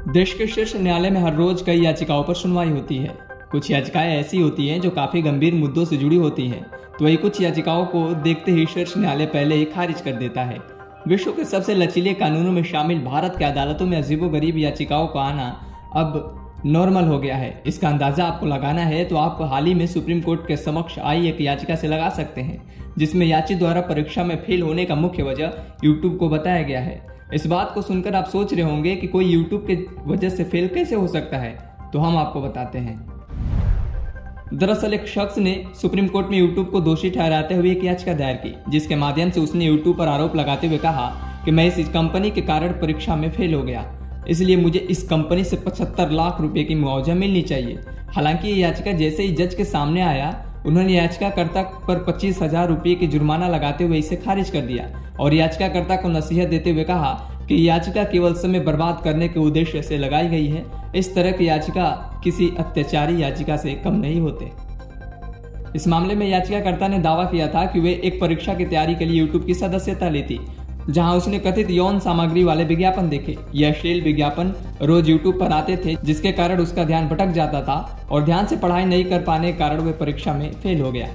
देश के शीर्ष न्यायालय में हर रोज कई याचिकाओं पर सुनवाई होती है। कुछ याचिकाएं ऐसी होती हैं जो काफी गंभीर मुद्दों से जुड़ी होती हैं, तो वही कुछ याचिकाओं को देखते ही शीर्ष न्यायालय पहले ही खारिज कर देता है। विश्व के सबसे लचीले कानूनों में शामिल भारत की अदालतों में अजीबोगरीब याचिकाओं का आना अब नॉर्मल हो गया है। इसका अंदाजा आपको लगाना है तो आप हाल ही में सुप्रीम कोर्ट के समक्ष आई एक याचिका से लगा सकते हैं, जिसमें याची द्वारा परीक्षा में फेल होने का मुख्य वजह यूट्यूब को बताया गया है। इस बात को सुनकर आप सोच रहे होंगे कि कोई यूट्यूब के वजह से फेल कैसे हो सकता है, तो हम आपको बताते हैं। दरअसल एक शख्स ने सुप्रीम कोर्ट में यूट्यूब को दोषी ठहराते हुए एक याचिका दायर की, जिसके माध्यम से उसने यूट्यूब पर आरोप लगाते हुए कहा कि मैं इस कंपनी के कारण परीक्षा में फेल हो गया, इसलिए मुझे इस कंपनी से 75 लाख रुपए की मुआवजा मिलनी चाहिए। हालांकि ये याचिका जैसे ही जज के सामने आया, उन्होंने याचिकाकर्ता पर 25,000 रुपये की जुर्माना लगाते हुए इसे खारिज कर दिया और याचिकाकर्ता को नसीहत देते हुए कहा कि याचिका केवल समय बर्बाद करने के उद्देश्य से लगाई गई है। इस तरह की याचिका किसी अत्याचारी याचिका से कम नहीं होते। इस मामले में याचिकाकर्ता ने दावा किया था कि वे एक परीक्षा की तैयारी के लिए यूट्यूब की सदस्यता ली थी, जहां उसने कथित यौन सामग्री वाले विज्ञापन देखे। यह अश्लील विज्ञापन रोज यूट्यूब पर आते थे, जिसके कारण उसका ध्यान भटक जाता था और ध्यान से पढ़ाई नहीं कर पाने के कारण वह परीक्षा में फेल हो गया।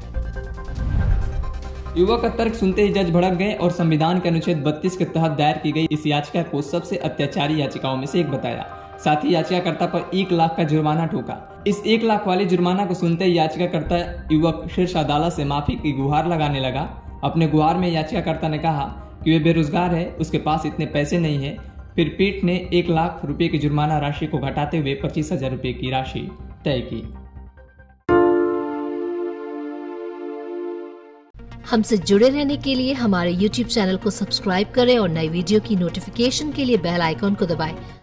युवक का तर्क सुनते ही जज भड़क गए और संविधान के अनुच्छेद 32 के तहत दायर की गई इस याचिका को सबसे अत्याचारी याचिकाओं में से एक बताया। साथ ही याचिकाकर्ता पर 1 लाख का जुर्माना ठोका। इस 1 लाख वाले जुर्माना को सुनते ही याचिकाकर्ता युवक शीर्ष अदालत से माफी की गुहार लगाने लगा। अपने गुहार में याचिकाकर्ता ने कहा कि वे बेरोजगार है, उसके पास इतने पैसे नहीं है। फिर पीठ ने 1 लाख रुपए की जुर्माना राशि को घटाते हुए 25,000 रुपए की राशि तय की। हमसे जुड़े रहने के लिए हमारे YouTube चैनल को सब्सक्राइब करें और नई वीडियो की नोटिफिकेशन के लिए बेल आइकॉन को दबाएं।